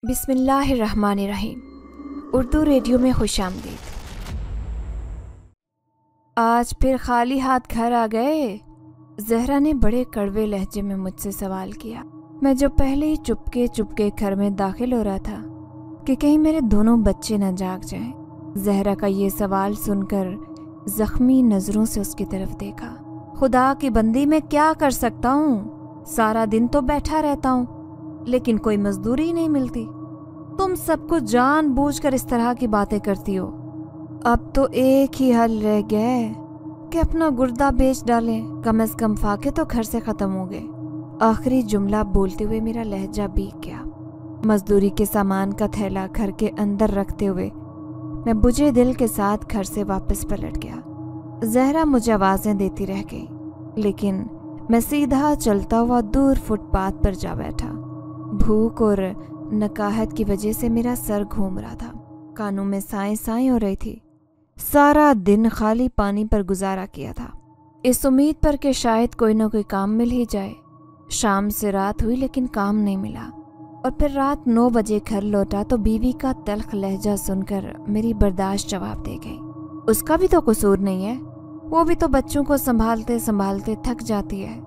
बिस्मिल्लाहिर्रहमानिर्रहीम। उर्दू रेडियो में खुशामदीद। आज फिर खाली हाथ घर आ गए? जहरा ने बड़े कड़वे लहजे में मुझसे सवाल किया। मैं जो पहले ही चुपके चुपके घर में दाखिल हो रहा था कि कहीं मेरे दोनों बच्चे न जाग जाएं। जहरा का ये सवाल सुनकर जख्मी नज़रों से उसकी तरफ देखा। खुदा की बंदी मैं क्या कर सकता हूँ? सारा दिन तो बैठा रहता हूँ लेकिन कोई मजदूरी ही नहीं मिलती। तुम सबको जानबूझकर इस तरह की बातें करती हो। अब तो एक ही हल रह गया है कि अपना गुर्दा बेच डालें, कम से कम फाके तो घर से खत्म हो गए। आखिरी जुमला बोलते हुए मेरा लहजा भीग गया। मजदूरी के सामान का थैला घर के अंदर रखते हुए मैं बुझे दिल के साथ घर से वापस पलट गया। जहरा मुझे आवाज़ें देती रह गई लेकिन मैं सीधा चलता हुआ दूर फुटपाथ पर जा बैठा। भूख और नकाहत की वजह से मेरा सर घूम रहा था, कानों में साएं साएं हो रही थी। सारा दिन खाली पानी पर गुजारा किया था, इस उम्मीद पर कि शायद कोई ना कोई काम मिल ही जाए। शाम से रात हुई लेकिन काम नहीं मिला और फिर रात 9 बजे घर लौटा तो बीवी का तल्ख लहजा सुनकर मेरी बर्दाश्त जवाब दे गई। उसका भी तो कसूर नहीं है, वो भी तो बच्चों को संभालते संभालते थक जाती है।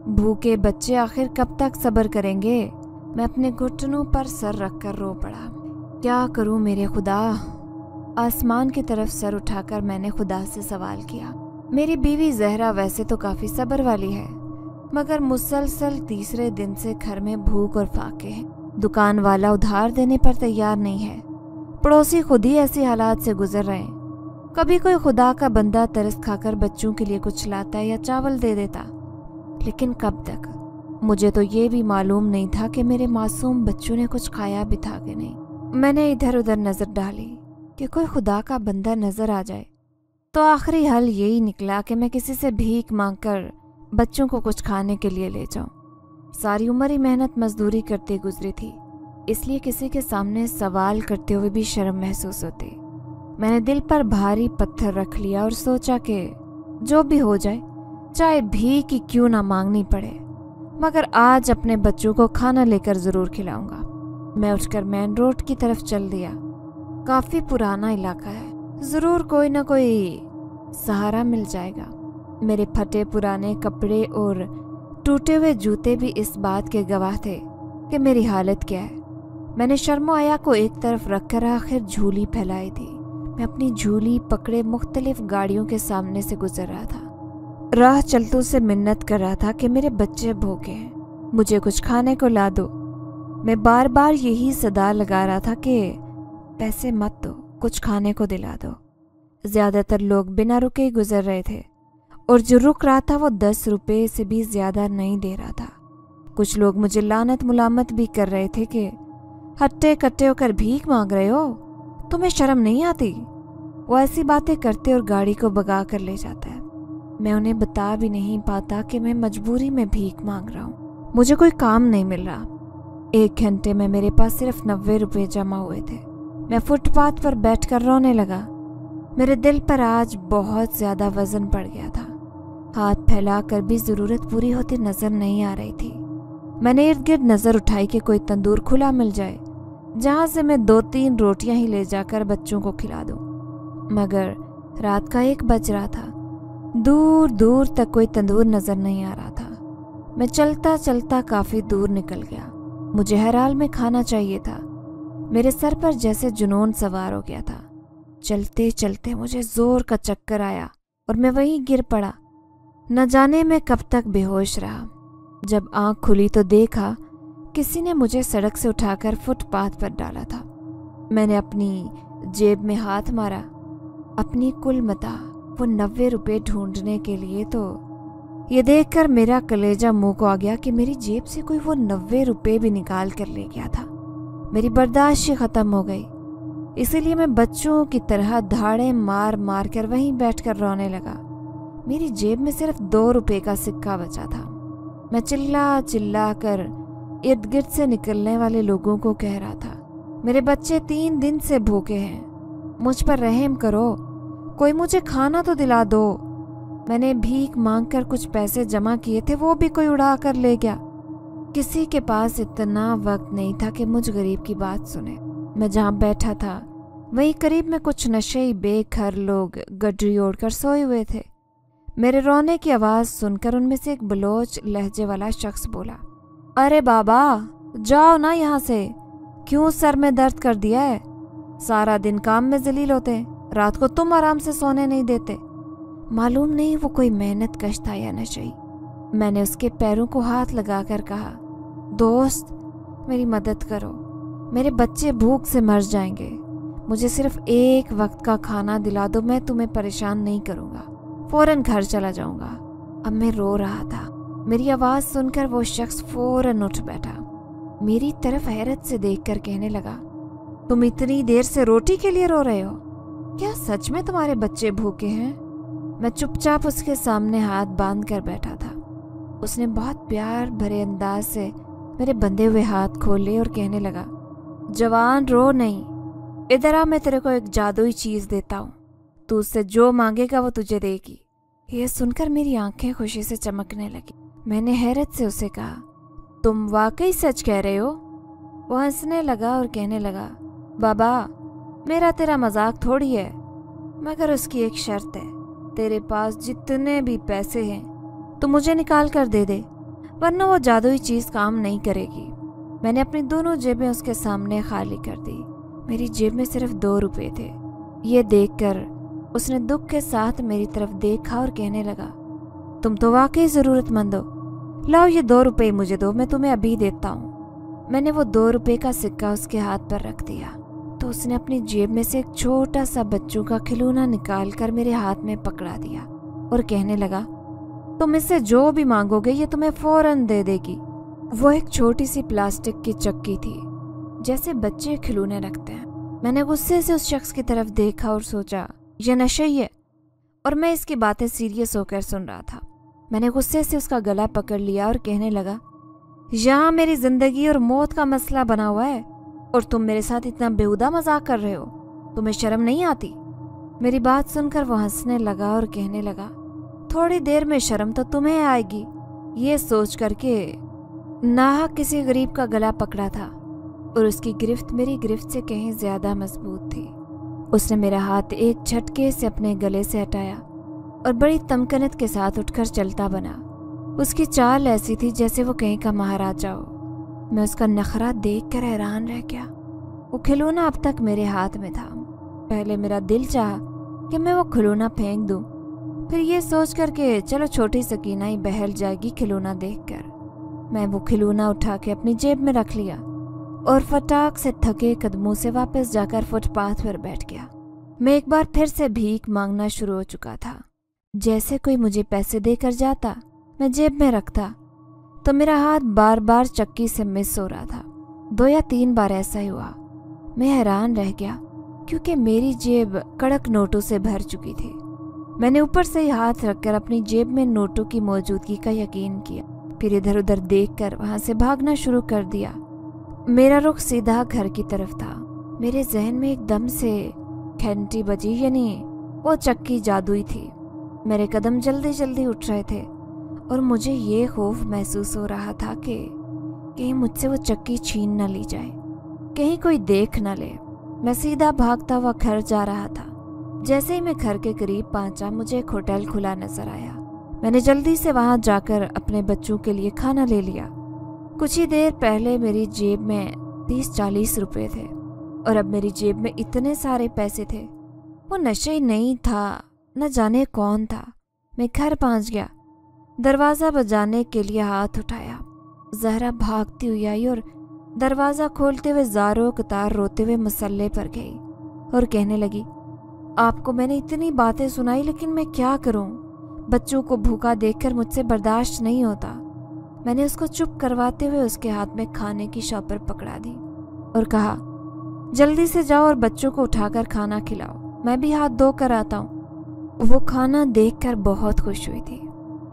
भूखे बच्चे आखिर कब तक सब्र करेंगे? मैं अपने घुटनों पर सर रखकर रो पड़ा। क्या करूं मेरे खुदा? आसमान की तरफ सर उठाकर मैंने खुदा से सवाल किया। मेरी बीवी जहरा वैसे तो काफी सब्र वाली है मगर मुसलसल तीसरे दिन से घर में भूख और फाके हैं। दुकान वाला उधार देने पर तैयार नहीं है, पड़ोसी खुद ही ऐसी हालात से गुजर रहे हैं। कभी कोई खुदा का बंदा तरस खाकर बच्चों के लिए कुछ लाता या चावल दे देता, लेकिन कब तक? मुझे तो ये भी मालूम नहीं था कि मेरे मासूम बच्चों ने कुछ खाया भी था कि नहीं। मैंने इधर उधर नजर डाली कि कोई खुदा का बंदा नजर आ जाए तो आखिरी हल यही निकला कि मैं किसी से भीख मांगकर बच्चों को कुछ खाने के लिए ले जाऊं। सारी उम्र ही मेहनत मजदूरी करते गुजरी थी, इसलिए किसी के सामने सवाल करते हुए भी शर्म महसूस होती। मैंने दिल पर भारी पत्थर रख लिया और सोचा कि जो भी हो जाए, चाहे भीख ही क्यों ना मांगनी पड़े, मगर आज अपने बच्चों को खाना लेकर जरूर खिलाऊंगा। मैं उठकर मेन रोड की तरफ चल दिया। काफी पुराना इलाका है, जरूर कोई ना कोई सहारा मिल जाएगा। मेरे फटे पुराने कपड़े और टूटे हुए जूते भी इस बात के गवाह थे कि मेरी हालत क्या है। मैंने शर्मो आया को एक तरफ रखकर आखिर झूली फैलाई थी। मैं अपनी झूली पकड़े मुख्तलिफ गाड़ियों के सामने से गुजर रहा था। राह चलतों से मिन्नत कर रहा था कि मेरे बच्चे भूखे हैं, मुझे कुछ खाने को ला दो। मैं बार बार यही सदा लगा रहा था कि पैसे मत दो, कुछ खाने को दिला दो। ज्यादातर लोग बिना रुके ही गुजर रहे थे और जो रुक रहा था वो 10 रुपए से भी ज्यादा नहीं दे रहा था। कुछ लोग मुझे लानत मुलामत भी कर रहे थे कि हट्टे कट्टे होकर भीख मांग रहे हो, तुम्हें शर्म नहीं आती? वो ऐसी बातें करते और गाड़ी को भगा कर ले जाता है। मैं उन्हें बता भी नहीं पाता कि मैं मजबूरी में भीख मांग रहा हूँ, मुझे कोई काम नहीं मिल रहा। 1 घंटे में मेरे पास सिर्फ 90 रुपए जमा हुए थे। मैं फुटपाथ पर बैठकर रोने लगा। मेरे दिल पर आज बहुत ज्यादा वजन पड़ गया था। हाथ फैलाकर भी जरूरत पूरी होती नजर नहीं आ रही थी। मैंने इर्द गिर्द नजर उठाई कि कोई तंदूर खुला मिल जाए जहां से मैं 2-3 रोटियां ही ले जाकर बच्चों को खिला दूं, मगर रात का 1 बज रहा था। दूर दूर तक कोई तंदूर नजर नहीं आ रहा था। मैं चलता चलता काफी दूर निकल गया। मुझे हर हाल में खाना चाहिए था। मेरे सर पर जैसे जुनून सवार हो गया था। चलते चलते मुझे जोर का चक्कर आया और मैं वहीं गिर पड़ा। न जाने मैं कब तक बेहोश रहा। जब आंख खुली तो देखा किसी ने मुझे सड़क से उठाकर फुटपाथ पर डाला था। मैंने अपनी जेब में हाथ मारा। अपनी कुल मता वो 90 रुपए ढूंढने के लिए तो ये देखकर मेरा कलेजा मुंह को आ गया कि मेरी जेब से कोई वो 90 रुपए भी निकाल कर ले गया था। मेरी बर्दाश्त खत्म हो गई, इसीलिए मैं बच्चों की तरह धाड़े मार मार कर वहीं बैठकर रोने लगा। मेरी जेब में सिर्फ 2 रुपए का सिक्का बचा था। मैं चिल्ला चिल्ला कर इर्द गिर्द से निकलने वाले लोगों को कह रहा था, मेरे बच्चे 3 दिन से भूखे हैं, मुझ पर रहम करो, कोई मुझे खाना तो दिला दो। मैंने भीख मांगकर कुछ पैसे जमा किए थे, वो भी कोई उड़ा कर ले गया। किसी के पास इतना वक्त नहीं था कि मुझ गरीब की बात सुने। मैं जहाँ बैठा था वहीं करीब में कुछ नशेई बेघर लोग गडरी ओढ़कर सोए हुए थे। मेरे रोने की आवाज़ सुनकर उनमें से एक बलोच लहजे वाला शख्स बोला, अरे बाबा जाओ ना यहाँ से, क्यों सर में दर्द कर दिया है? सारा दिन काम में जलील होते, रात को तुम आराम से सोने नहीं देते। मालूम नहीं वो कोई मेहनत कश था या नशेई। मैंने उसके पैरों को हाथ लगाकर कहा, दोस्त मेरी मदद करो, मेरे बच्चे भूख से मर जाएंगे, मुझे सिर्फ एक वक्त का खाना दिला दो, मैं तुम्हें परेशान नहीं करूँगा, फौरन घर चला जाऊँगा। अब मैं रो रहा था। मेरी आवाज़ सुनकर वो शख्स फौरन उठ बैठा, मेरी तरफ हैरत से देखकर कहने लगा, तुम इतनी देर से रोटी के लिए रो रहे हो? क्या सच में तुम्हारे बच्चे भूखे हैं? मैं चुपचाप उसके सामने हाथ बांध कर बैठा था। उसने बहुत प्यार भरे अंदाज से मेरे बंधे हुए हाथ खोले और कहने लगा, जवान रो नहीं, इधर आ, मैं तेरे को एक जादुई चीज़ देता हूँ, तू उससे जो मांगेगा वो तुझे देगी। यह सुनकर मेरी आंखें खुशी से चमकने लगी। मैंने हैरत से उसे कहा, तुम वाकई सच कह रहे हो? वो हंसने लगा और कहने लगा, बाबा मेरा तेरा मजाक थोड़ी है, मगर उसकी एक शर्त है, तेरे पास जितने भी पैसे हैं तो मुझे निकाल कर दे दे, वरना वो जादुई चीज़ काम नहीं करेगी। मैंने अपनी दोनों जेबें उसके सामने खाली कर दी। मेरी जेब में सिर्फ 2 रुपए थे। ये देखकर उसने दुख के साथ मेरी तरफ देखा और कहने लगा, तुम तो वाकई ज़रूरतमंद हो, लाओ ये 2 रुपए मुझे दो, मैं तुम्हें अभी देता हूँ। मैंने वो 2 रुपए का सिक्का उसके हाथ पर रख दिया तो उसने अपनी जेब में से एक छोटा सा बच्चों का खिलौना निकाल कर मेरे हाथ में पकड़ा दिया और कहने लगा, तुम इससे जो भी मांगोगे ये तुम्हें फौरन दे देगी। वो एक छोटी सी प्लास्टिक की चक्की थी, जैसे बच्चे खिलौने रखते हैं। मैंने गुस्से से उस शख्स की तरफ देखा और सोचा, यह नशेई है, और मैं इसकी बातें सीरियस होकर सुन रहा था। मैंने गुस्से से उसका गला पकड़ लिया और कहने लगा, यहाँ मेरी जिंदगी और मौत का मसला बना हुआ है और तुम मेरे साथ इतना बेहुदा मजाक कर रहे हो, तुम्हें शर्म नहीं आती? मेरी बात सुनकर वो हंसने लगा और कहने लगा, थोड़ी देर में शर्म तो तुम्हें आएगी। ये सोच करके नाहक किसी गरीब का गला पकड़ा था और उसकी गिरफ्त मेरी गिरफ्त से कहीं ज्यादा मजबूत थी। उसने मेरा हाथ एक झटके से अपने गले से हटाया और बड़ी तमकनत के साथ उठकर चलता बना। उसकी चाल ऐसी थी जैसे वो कहीं का महाराजा हो। मैं उसका नखरा देखकर हैरान रह गया। वो खिलौना अब तक मेरे हाथ में था। पहले मेरा दिल चाहा कि मैं वो खिलौना फेंक दूं, फिर ये सोच कर के चलो छोटी सकीना ही बहल जाएगी खिलौना देखकर। मैं वो खिलौना उठा के अपनी जेब में रख लिया और फटाक से थके कदमों से वापस जाकर फुटपाथ पर बैठ गया। मैं एक बार फिर से भीख मांगना शुरू हो चुका था। जैसे कोई मुझे पैसे देकर जाता, मैं जेब में रखता तो मेरा हाथ बार बार चक्की से मिस हो रहा था। 2 या 3 बार ऐसा ही हुआ। मैं हैरान रह गया क्योंकि मेरी जेब कड़क नोटों से भर चुकी थी। मैंने ऊपर से ही हाथ रखकर अपनी जेब में नोटों की मौजूदगी का यकीन किया, फिर इधर उधर देखकर वहां से भागना शुरू कर दिया। मेरा रुख सीधा घर की तरफ था। मेरे जहन में एकदम से घंटी बजी, यानी वो चक्की जादुई थी। मेरे कदम जल्दी जल्दी उठ रहे थे और मुझे ये खौफ महसूस हो रहा था कि कहीं मुझसे वो चक्की छीन न ली जाए, कहीं कोई देख न ले। मैं सीधा भागता हुआ घर जा रहा था। जैसे ही मैं घर के करीब पहुंचा, मुझे एक होटल खुला नजर आया। मैंने जल्दी से वहां जाकर अपने बच्चों के लिए खाना ले लिया। कुछ ही देर पहले मेरी जेब में 30-40 रुपए थे और अब मेरी जेब में इतने सारे पैसे थे। वो नशे नहीं था, न जाने कौन था। मैं घर पहुंच गया। दरवाज़ा बजाने के लिए हाथ उठाया। जहरा भागती हुई आई और दरवाज़ा खोलते हुए ज़ारो कतार रोते हुए मसल्ले पर गई और कहने लगी, आपको मैंने इतनी बातें सुनाई, लेकिन मैं क्या करूं? बच्चों को भूखा देखकर मुझसे बर्दाश्त नहीं होता। मैंने उसको चुप करवाते हुए उसके हाथ में खाने की शॉपर पकड़ा दी और कहा, जल्दी से जाओ और बच्चों को उठाकर खाना खिलाओ, मैं भी हाथ धो कर आता हूँ। वो खाना देखकर बहुत खुश हुई थी।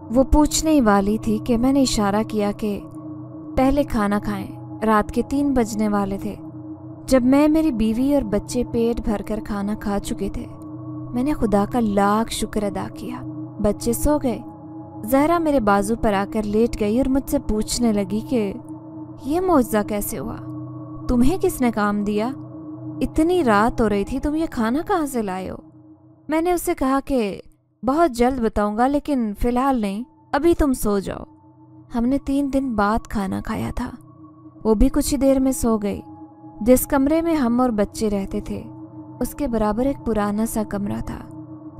वो पूछने ही वाली थी कि मैंने इशारा किया कि पहले खाना खाएं। रात के 3 बजने वाले थे जब मैं, मेरी बीवी और बच्चे पेट भरकर खाना खा चुके थे। मैंने खुदा का लाख शुक्र अदा किया। बच्चे सो गए। زہرا میرے بازو پر آ کر لیٹ گئی اور مجھ سے پوچھنے لگی کہ یہ معجزہ کیسے ہوا؟ تمہیں کس نے کام دیا؟ اتنی رات ہو رہی تھی، تم یہ کھانا کہاں سے لائے ہو؟ میں نے اسے کہا کہ بہت جلد بتاؤں گا، لیکن فی الحال نہیں، ابھی تم سو جاؤ۔ ہم نے 3 دن بعد کھانا کھایا تھا۔ وہ بھی کچھ ہی دیر میں سو گئی۔ جس کمرے میں ہم اور بچے رہتے تھے اس کے برابر ایک پرانا سا کمرہ تھا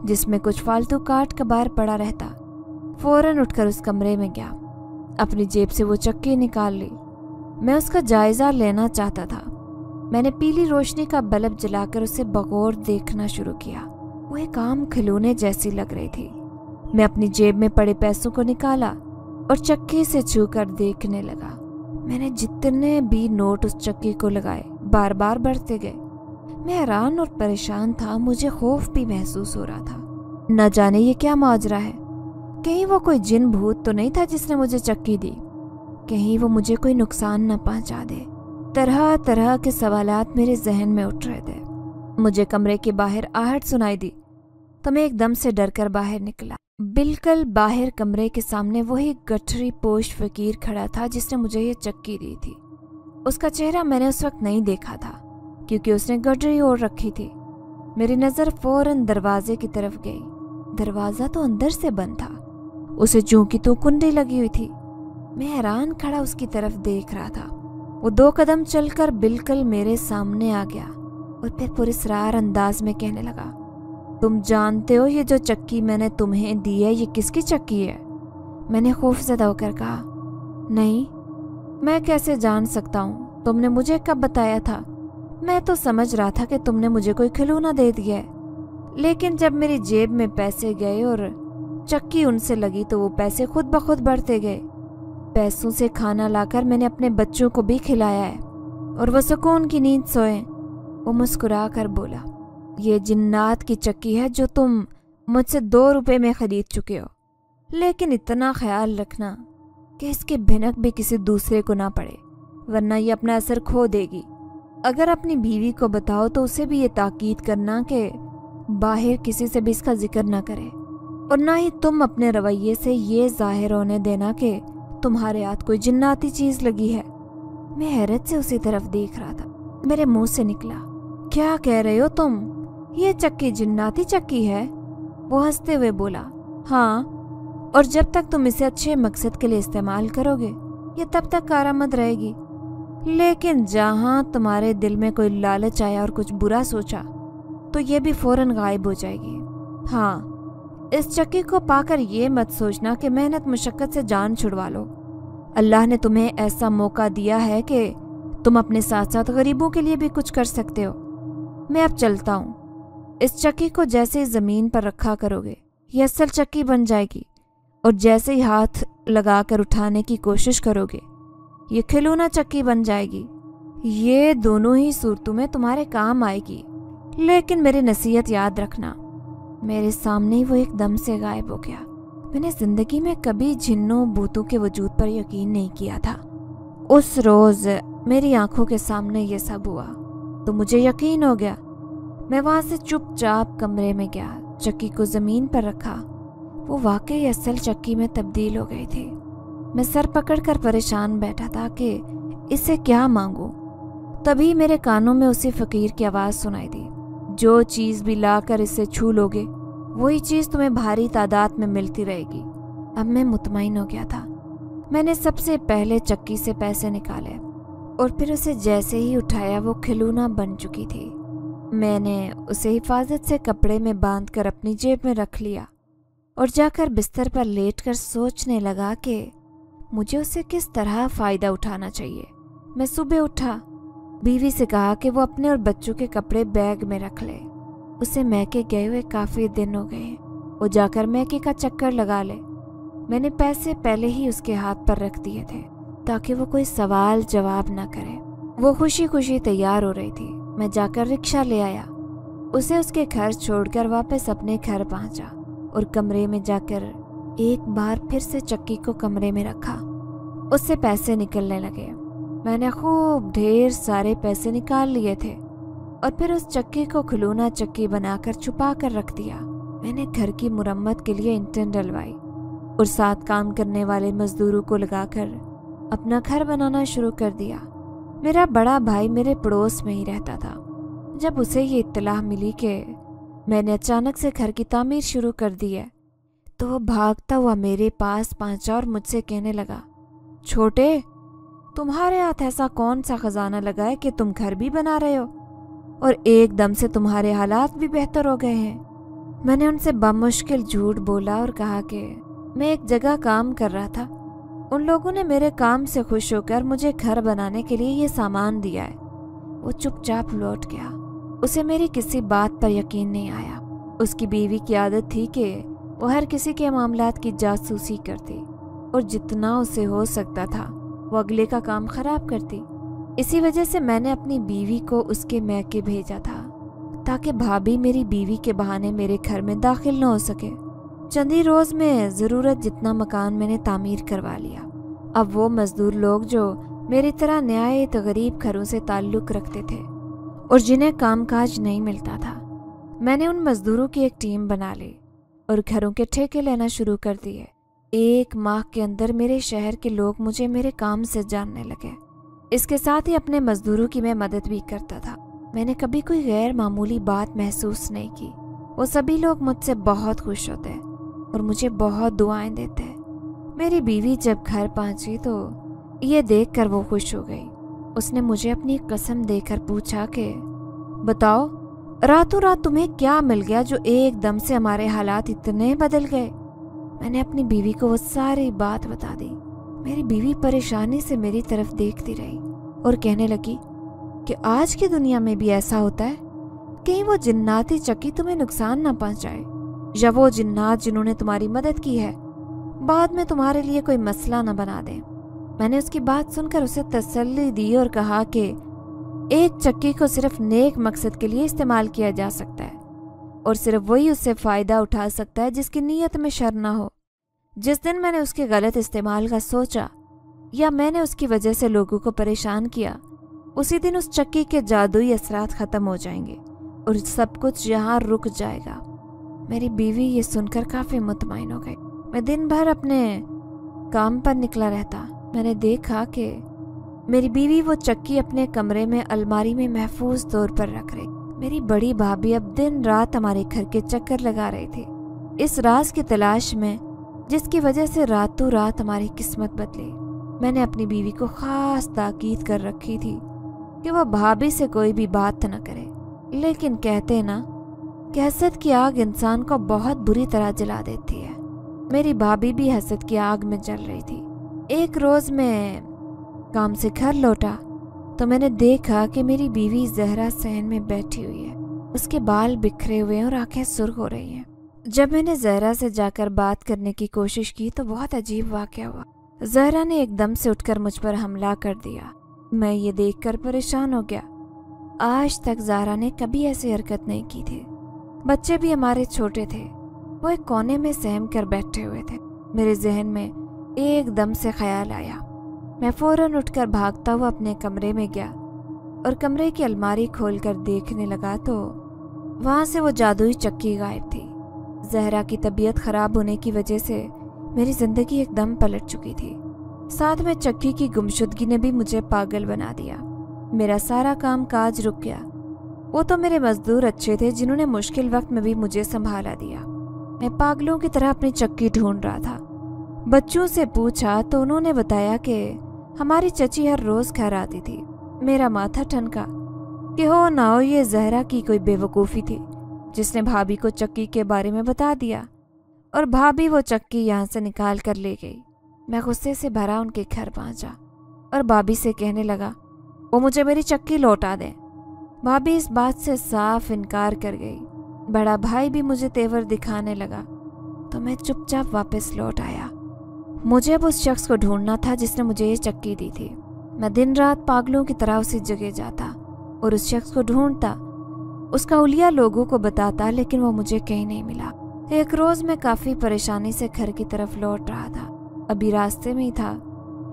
جس میں کچھ فالتو کاٹ کبار پڑا رہتا۔ فوراً اٹھ کر اس کمرے میں گیا، اپنی جیب سے وہ چکی نکال لی۔ میں اس کا جائزہ لینا چاہتا تھا۔ میں نے پیلی روشنی کا بلب جلا کر اسے بغور دیکھنا شروع کیا۔ وہ ایک عام کھلونے جیسی لگ رہی تھی۔ میں اپنی جیب میں پڑے پیسوں کو نکالا اور چکی سے چھو کر دیکھنے لگا۔ میں نے جتنے بھی نوٹ اس چکی کو لگائے بار بار بڑھتے گئے۔ میں حیران اور پریشان تھا، مجھے خوف بھی محسوس ہو رہا تھا۔ نہ جانے یہ کیا ماجرا ہے، کہیں وہ کوئی جن بھوت تو نہیں تھا جس نے مجھے چکی دی، کہیں وہ مجھے کوئی نقصان نہ پہنچا دے۔ طرح طرح کے سوالات میرے ذہن میں اٹھ رہے تھے۔ مجھے کمرے کے باہر آہٹ سنائی دی تو میں ایک دم سے ڈر کر باہر نکلا۔ بالکل باہر کمرے کے سامنے وہی گٹھری پوش فقیر کھڑا تھا جس نے مجھے یہ چکی دی تھی۔ اس کا چہرہ میں نے اس وقت نہیں دیکھا تھا کیونکہ اس نے گٹھری اوڑھ رکھی تھی۔ میری نظر فوراً دروازے کی طرف گئی۔ دروازہ تو اندر سے بند تھا، اسے چونکہ تو کنڈی لگی ہوئی تھی۔ میں حیران کھڑا اس کی طرف دیکھ رہا تھا۔ وہ 2 قدم چل کر بالکل میرے سامنے آ گیا اور پھر پراسرار انداز میں کہنے لگا، تم جانتے ہو یہ جو چکی میں نے تمہیں دی ہے یہ کس کی چکی ہے؟ میں نے خوف زدہ ہو کر کہا، نہیں، میں کیسے جان سکتا ہوں؟ تم نے مجھے کب بتایا تھا؟ میں تو سمجھ رہا تھا کہ تم نے مجھے کوئی کھلونا دے دیا ہے، لیکن جب میری جیب میں پیسے گئے اور چکی ان سے لگی تو وہ پیسے خود بخود بڑھتے گئے۔ پیسوں سے کھانا لا کر میں نے اپنے بچوں کو بھی کھلایا ہے اور وہ سکون کی نیند سوئے۔ وہ مسکرا کر بولا، یہ جنات کی چکی ہے جو تم مجھ سے 2 روپے میں خرید چکے ہو، لیکن اتنا خیال رکھنا کہ اس کی بھنک بھی کسی دوسرے کو نہ پڑے، ورنہ یہ اپنا اثر کھو دے گی۔ اگر اپنی بیوی کو بتاؤ تو اسے بھی یہ تاکید کرنا کہ باہر کسی سے بھی اس کا ذکر نہ کرے، اور نہ ہی تم اپنے رویے سے یہ ظاہر ہونے دینا کہ تمہارے ہاتھ کوئی جناتی چیز لگی ہے۔ میں حیرت سے اسی طرف دیکھ رہا تھا۔ میرے منہ سے نکلا، کیا کہہ رہے ہو تم؟ یہ چکی جناتی چکی ہے؟ وہ ہنستے ہوئے بولا، ہاں، اور جب تک تم اسے اچھے مقصد کے لیے استعمال کرو گے یہ تب تک کارآمد رہے گی، لیکن جہاں تمہارے دل میں کوئی لالچ آیا اور کچھ برا سوچا تو یہ بھی فوراً غائب ہو جائے گی۔ ہاں، اس چکی کو پا کر یہ مت سوچنا کہ محنت مشقت سے جان چھڑوا لو۔ اللہ نے تمہیں ایسا موقع دیا ہے کہ تم اپنے ساتھ ساتھ غریبوں کے لیے بھی کچھ کر سکتے ہو۔ میں اب چلتا ہوں۔ اس چکی کو جیسے ہی زمین پر رکھا کرو گے یہ اصل چکی بن جائے گی، اور جیسے ہی ہاتھ لگا کر اٹھانے کی کوشش کرو گے یہ کھلونا چکی بن جائے گی۔ یہ دونوں ہی صورتوں میں تمہارے کام آئے گی، لیکن میری نصیحت یاد رکھنا۔ میرے سامنے وہ ایک دم سے غائب ہو گیا۔ میں نے زندگی میں کبھی جنوں بھوتوں کے وجود پر یقین نہیں کیا تھا۔ اس روز میری آنکھوں کے سامنے یہ سب ہوا تو مجھے یقین ہو گیا۔ میں وہاں سے چپ چاپ کمرے میں گیا، چکی کو زمین پر رکھا۔ وہ واقعی اصل چکی میں تبدیل ہو گئی تھی۔ میں سر پکڑ کر پریشان بیٹھا تھا کہ اسے کیا مانگوں۔ تبھی میرے کانوں میں اسی فقیر کی آواز سنائی دی، جو چیز بھی لا کر اسے چھو لوگے وہی چیز تمہیں بھاری تعداد میں ملتی رہے گی۔ اب میں مطمئن ہو گیا تھا۔ میں نے سب سے پہلے چکی سے پیسے نکالے اور پھر اسے جیسے ہی اٹھایا وہ کھلونا بن چکی تھی۔ میں نے اسے حفاظت سے کپڑے میں باندھ کر اپنی جیب میں رکھ لیا اور جا کر بستر پر لیٹ کر سوچنے لگا کہ مجھے اسے کس طرح فائدہ اٹھانا چاہیے۔ میں صبح اٹھا، بیوی سے کہا کہ وہ اپنے اور بچوں کے کپڑے بیگ میں رکھ لے۔ اسے میکے گئے ہوئے کافی دن ہو گئے، وہ جا کر میکے کا چکر لگا لے۔ میں نے پیسے پہلے ہی اس کے ہاتھ پر رکھ دیے تھے تاکہ وہ کوئی سوال جواب نہ کرے۔ وہ خوشی خوشی تیار ہو رہی تھی۔ میں جا کر رکشہ لے آیا، اسے اس کے گھر چھوڑ کر واپس اپنے گھر پہنچا اور کمرے میں جا کر ایک بار پھر سے چکی کو کمرے میں رکھا۔ اس سے پیسے نکلنے لگے۔ میں نے خوب ڈھیر سارے پیسے نکال لیے تھے اور پھر اس چکی کو کھلونا چکی بنا کر چھپا کر رکھ دیا۔ میں نے گھر کی مرمت کے لیے اینٹیں ڈلوائی اور 7 کام کرنے والے مزدوروں کو لگا کر اپنا گھر بنانا شروع کر دیا۔ میرا بڑا بھائی میرے پڑوس میں ہی رہتا تھا۔ جب اسے یہ اطلاع ملی کہ میں نے اچانک سے گھر کی تعمیر شروع کر دی ہے تو وہ بھاگتا ہوا میرے پاس پہنچا اور مجھ سے کہنے لگا، چھوٹے، تمہارے ہاتھ ایسا کون سا خزانہ لگا ہے کہ تم گھر بھی بنا رہے ہو اور ایک دم سے تمہارے حالات بھی بہتر ہو گئے ہیں؟ میں نے ان سے بمشکل جھوٹ بولا اور کہا کہ میں ایک جگہ کام کر رہا تھا، ان لوگوں نے میرے کام سے خوش ہو کر مجھے گھر بنانے کے لیے یہ سامان دیا ہے۔ وہ چپ چاپ لوٹ گیا۔ اسے میری کسی بات پر یقین نہیں آیا۔ اس کی بیوی کی عادت تھی کہ وہ ہر کسی کے معاملات کی جاسوسی کرتی اور جتنا اسے ہو سکتا تھا وہ اگلے کا کام خراب کرتی۔ اسی وجہ سے میں نے اپنی بیوی کو اس کے میکے بھیجا تھا تاکہ بھابھی میری بیوی کے بہانے میرے گھر میں داخل نہ ہو سکے۔ چند ہی روز میں ضرورت جتنا مکان میں نے تعمیر کروا لیا۔ اب وہ مزدور لوگ جو میری طرح نہایت غریب گھروں سے تعلق رکھتے تھے اور جنہیں کام کاج نہیں ملتا تھا، میں نے ان مزدوروں کی ایک ٹیم بنا لی اور گھروں کے ٹھیکے لینا شروع کر دیے۔ 1 ماہ کے اندر میرے شہر کے لوگ مجھے میرے کام سے جاننے لگے۔ اس کے ساتھ ہی اپنے مزدوروں کی میں مدد بھی کرتا تھا۔ میں نے کبھی کوئی غیر معمولی بات محسوس نہیں کی۔ وہ سبھی لوگ مجھ سے بہت خوش ہوتے اور مجھے بہت دعائیں دیتے۔ میری بیوی جب گھر پہنچی تو یہ دیکھ کر وہ خوش ہو گئی۔ اس نے مجھے اپنی قسم دے کر پوچھا کہ بتاؤ، راتوں رات تمہیں کیا مل گیا جو ایک دم سے ہمارے حالات اتنے بدل گئے؟ میں نے اپنی بیوی کو وہ ساری بات بتا دی۔ میری بیوی پریشانی سے میری طرف دیکھتی رہی اور کہنے لگی کہ آج کی دنیا میں بھی ایسا ہوتا ہے، کہیں وہ جناتی چکی تمہیں نقصان نہ پہنچائے، یا وہ جنات جنہوں نے تمہاری مدد کی ہے بعد میں تمہارے لیے کوئی مسئلہ نہ بنا دیں۔ میں نے اس کی بات سن کر اسے تسلی دی اور کہا کہ ایک چکی کو صرف نیک مقصد کے لیے استعمال کیا جا سکتا ہے اور صرف وہی اس سے فائدہ اٹھا سکتا ہے جس کی نیت میں شر نہ ہو۔ جس دن میں نے اس کے غلط استعمال کا سوچا یا میں نے اس کی وجہ سے لوگوں کو پریشان کیا، اسی دن اس چکی کے جادوئی اثرات ختم ہو جائیں گے اور سب کچھ یہاں رک جائے گا۔ میری بیوی یہ سن کر کافی مطمئن ہو گئی۔ میں دن بھر اپنے کام پر نکلا رہتا۔ میں نے دیکھا کہ میری بیوی وہ چکی اپنے کمرے میں الماری میں محفوظ طور پر رکھ رہی۔ میری بڑی بھابھی اب دن رات ہمارے گھر کے چکر لگا رہی تھی، اس راز کی تلاش میں جس کی وجہ سے راتوں رات ہماری قسمت بدلی۔ میں نے اپنی بیوی کو خاص تاکید کر رکھی تھی کہ وہ بھابھی سے کوئی بھی بات نہ کرے، لیکن کہتے نا کہ حسد کی آگ انسان کو بہت بری طرح جلا دیتی ہے۔ میری بھابھی بھی حسد کی آگ میں جل رہی تھی۔ ایک روز میں کام سے گھر لوٹا تو میں نے دیکھا کہ میری بیوی زہرا صحن میں بیٹھی ہوئی ہے۔ اس کے بال بکھرے ہوئے اور آنکھیں سرخ ہو رہی ہیں۔ جب میں نے زہرا سے جا کر بات کرنے کی کوشش کی تو بہت عجیب واقعہ ہوا۔ زہرا نے ایک دم سے اٹھ کر مجھ پر حملہ کر دیا۔ میں یہ دیکھ کر پریشان ہو گیا۔ آج تک زہرا نے کبھی ایسی حرکت نہیں کی تھی۔ بچے بھی ہمارے چھوٹے تھے، وہ ایک کونے میں سہم کر بیٹھے ہوئے تھے۔ میرے ذہن میں ایک دم سے خیال آیا۔ میں فوراً اٹھ کر بھاگتا ہوا اپنے کمرے میں گیا اور کمرے کی الماری کھول کر دیکھنے لگا تو وہاں سے وہ جادوئی چکی غائب تھی۔ زہرا کی طبیعت خراب ہونے کی وجہ سے میری زندگی ایک دم پلٹ چکی تھی۔ ساتھ میں چکی کی گمشدگی نے بھی مجھے پاگل بنا دیا۔ میرا سارا کام کاج رک گیا۔ وہ تو میرے مزدور اچھے تھے جنہوں نے مشکل وقت میں بھی مجھے سنبھالا دیا۔ میں پاگلوں کی طرح اپنی چکی ڈھونڈ رہا تھا۔ بچوں سے پوچھا تو انہوں نے بتایا کہ ہماری چچی ہر روز گھر آتی تھی۔ میرا ماتھا ٹھنکا کہ ہو نہ ہو یہ زہرا کی کوئی بے وقوفی تھی جس نے بھابھی کو چکی کے بارے میں بتا دیا اور بھابھی وہ چکی یہاں سے نکال کر لے گئی۔ میں غصے سے بھرا ان کے گھر پہنچا اور بھابھی سے کہنے لگا وہ مجھے میری چکی لوٹا دیں۔ بھابھی اس بات سے صاف انکار کر گئی۔ بڑا بھائی بھی مجھے تیور دکھانے لگا تو میں چپ چاپ واپس لوٹ آیا۔ مجھے اب اس شخص کو ڈھونڈنا تھا جس نے مجھے یہ چکی دی تھی۔ میں دن رات پاگلوں کی طرح اسی جگہ جاتا اور اس شخص کو ڈھونڈتا، اس کا حلیہ لوگوں کو بتاتا، لیکن وہ مجھے کہیں نہیں ملا۔ ایک روز میں کافی پریشانی سے گھر کی طرف لوٹ رہا تھا۔ ابھی راستے میں ہی تھا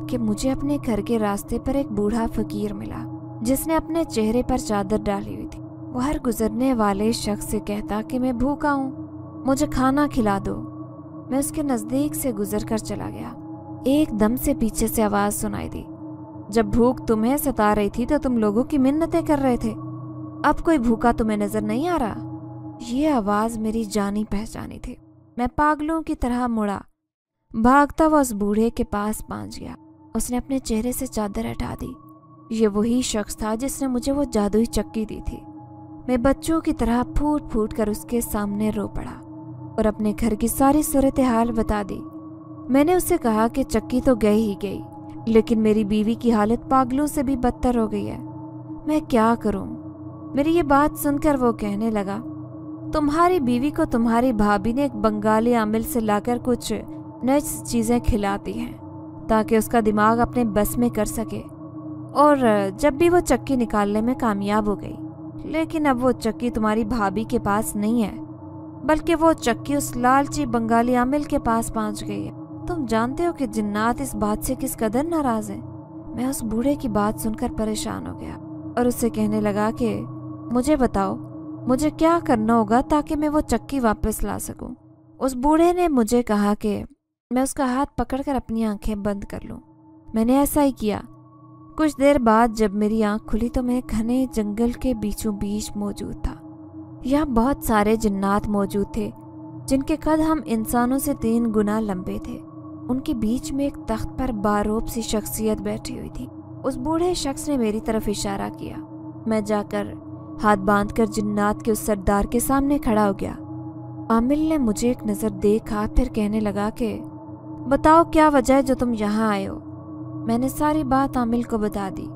کہ مجھے اپنے گھر کے راستے پر ایک بوڑھا فقیر ملا جس نے اپنے چہرے پر چادر ڈالی ہوئی تھی۔ وہ ہر گزرنے والے شخص سے کہتا کہ میں بھوکا ہوں، مجھے کھانا کھلا دو۔ मैं उसके नज़दीक से गुजर कर चला गया। एकदम से पीछे से आवाज़ सुनाई दी, जब भूख तुम्हें सता रही थी तो तुम लोगों की मिन्नतें कर रहे थे, अब कोई भूखा तुम्हें नजर नहीं आ रहा। ये आवाज़ मेरी जानी पहचानी थी। मैं पागलों की तरह मुड़ा, भागता हुआ उस बूढ़े के पास पहुंच गया। उसने अपने चेहरे से चादर हटा दी। ये वही शख्स था जिसने मुझे वो जादुई चक्की दी थी। मैं बच्चों की तरह फूट फूट कर उसके सामने रो पड़ा और अपने घर की सारी सूरत हाल बता दी। मैंने उससे कहा कि चक्की तो गई ही गई, लेकिन मेरी बीवी की हालत पागलों से भी बदतर हो गई है। मैं क्या करूं? मेरी ये बात सुनकर वो कहने लगा, तुम्हारी बीवी को तुम्हारी भाभी ने एक बंगाली आमिल से लाकर कुछ नई चीज़ें खिलाती हैं ताकि उसका दिमाग अपने बस में कर सके, और जब भी वो चक्की निकालने में कामयाब हो गई। लेकिन अब वो चक्की तुम्हारी भाभी के पास नहीं है, बल्कि वो चक्की उस लालची बंगाली आमिल के पास पहुंच गई है। तुम जानते हो कि जिन्नात इस बात से किस कदर नाराज हैं। मैं उस बूढ़े की बात सुनकर परेशान हो गया और उससे कहने लगा कि मुझे बताओ, मुझे क्या करना होगा ताकि मैं वो चक्की वापस ला सकूं। उस बूढ़े ने मुझे कहा कि मैं उसका हाथ पकड़कर अपनी आंखें बंद कर लूं। मैंने ऐसा ही किया। कुछ देर बाद जब मेरी आंख खुली तो मैं घने जंगल के बीचों बीच मौजूद था। यहाँ बहुत सारे जिन्नात मौजूद थे जिनके कद हम इंसानों से 3 गुना लंबे थे। उनके बीच में एक तख्त पर बारोब सी शख्सियत बैठी हुई थी। उस बूढ़े शख्स ने मेरी तरफ इशारा किया। मैं जाकर हाथ बांधकर जिन्नात के उस सरदार के सामने खड़ा हो गया। आमिल ने मुझे एक नज़र देखा, फिर कहने लगा कि बताओ क्या वजह है जो तुम यहाँ आए हो। मैंने सारी बात आमिल को बता दी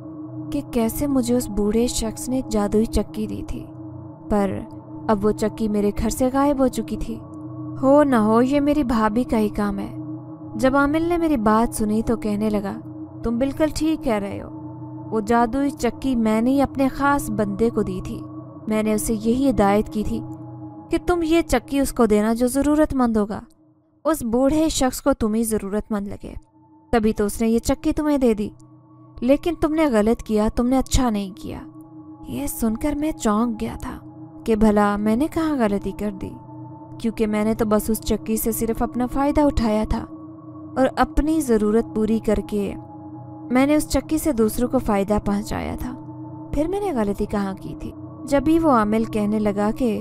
कि कैसे मुझे उस बूढ़े शख्स ने एक जादुई चक्की दी थी, पर अब वो चक्की मेरे घर से गायब हो चुकी थी। हो न हो ये मेरी भाभी का ही काम है। जब आमिल ने मेरी बात सुनी तो कहने लगा, तुम बिल्कुल ठीक कह रहे हो। वो जादुई चक्की मैंने ही अपने ख़ास बंदे को दी थी। मैंने उसे यही हिदायत की थी कि तुम ये चक्की उसको देना जो ज़रूरतमंद होगा। उस बूढ़े शख्स को तुम ही ज़रूरतमंद लगे, तभी तो उसने ये चक्की तुम्हें दे दी। लेकिन तुमने गलत किया, तुमने अच्छा नहीं किया। ये सुनकर मैं चौंक गया था कि भला मैंने कहाँ गलती कर दी, क्योंकि मैंने तो बस उस चक्की से सिर्फ अपना फ़ायदा उठाया था और अपनी ज़रूरत पूरी करके मैंने उस चक्की से दूसरों को फ़ायदा पहुंचाया था। फिर मैंने गलती कहाँ की थी? जब भी वो आमिल कहने लगा कि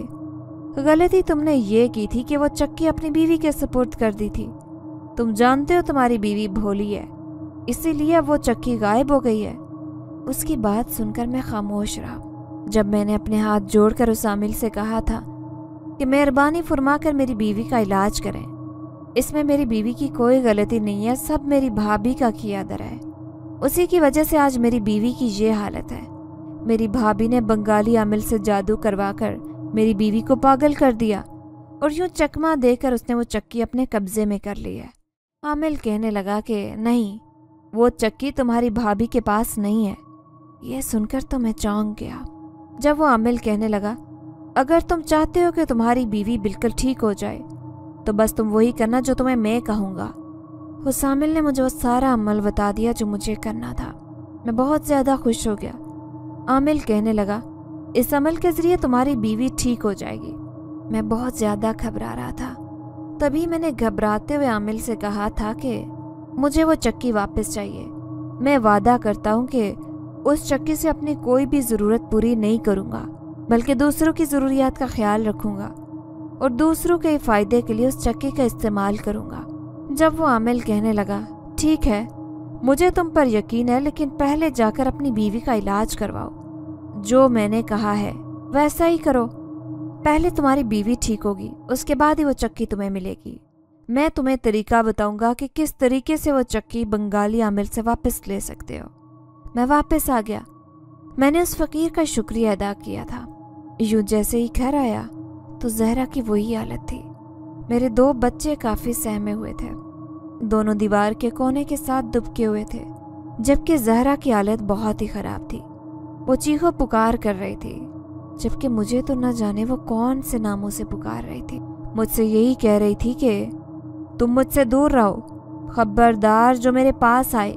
गलती तुमने ये की थी कि वो चक्की अपनी बीवी के सुपुर्द कर दी थी। तुम जानते हो तुम्हारी बीवी भोली है, इसीलिए अब वो चक्की गायब हो गई है। उसकी बात सुनकर मैं खामोश रहा। जब मैंने अपने हाथ जोड़कर उस आमिल से कहा था कि मेहरबानी फरमा कर मेरी बीवी का इलाज करें, इसमें मेरी बीवी की कोई गलती नहीं है, सब मेरी भाभी का किया दर है। उसी की वजह से आज मेरी बीवी की ये हालत है। मेरी भाभी ने बंगाली आमिल से जादू करवाकर मेरी बीवी को पागल कर दिया और यूं चकमा देकर उसने वो चक्की अपने कब्जे में कर ली है। आमिल कहने लगा कि नहीं, वो चक्की तुम्हारी भाभी के पास नहीं है। ये सुनकर तो मैं चौंक गया। जब वो आमिल कहने लगा, अगर तुम चाहते हो कि तुम्हारी बीवी बिल्कुल ठीक हो जाए तो बस तुम वही करना जो तुम्हें मैं कहूँगा। उस आमिल ने मुझे वो सारा अमल बता दिया जो मुझे करना था। मैं बहुत ज़्यादा खुश हो गया। आमिल कहने लगा, इस अमल के ज़रिए तुम्हारी बीवी ठीक हो जाएगी। मैं बहुत ज़्यादा घबरा रहा था। तभी मैंने घबराते हुए आमिल से कहा था कि मुझे वो चक्की वापस चाहिए। मैं वादा करता हूँ कि उस चक्की से अपनी कोई भी ज़रूरत पूरी नहीं करूँगा, बल्कि दूसरों की ज़रूरियात का ख्याल रखूँगा और दूसरों के फ़ायदे के लिए उस चक्की का इस्तेमाल करूँगा। जब वो आमिल कहने लगा, ठीक है, मुझे तुम पर यकीन है, लेकिन पहले जाकर अपनी बीवी का इलाज करवाओ। जो मैंने कहा है वैसा ही करो। पहले तुम्हारी बीवी ठीक होगी, उसके बाद ही वो चक्की तुम्हें मिलेगी। मैं तुम्हें तरीका बताऊंगा कि किस तरीके से वो चक्की बंगाली आमिल से वापस ले सकते हो। मैं वापस आ गया। मैंने उस फकीर का शुक्रिया अदा किया था। यूं जैसे ही घर आया तो जहरा की वही हालत थी। मेरे 2 बच्चे काफ़ी सहमे हुए थे, दोनों दीवार के कोने के साथ दुबके हुए थे, जबकि जहरा की हालत बहुत ही ख़राब थी। वो चीखो पुकार कर रही थी, जबकि मुझे तो न जाने वो कौन से नामों से पुकार रही थी। मुझसे यही कह रही थी कि तुम मुझसे दूर रहो, खबरदार जो मेरे पास आए,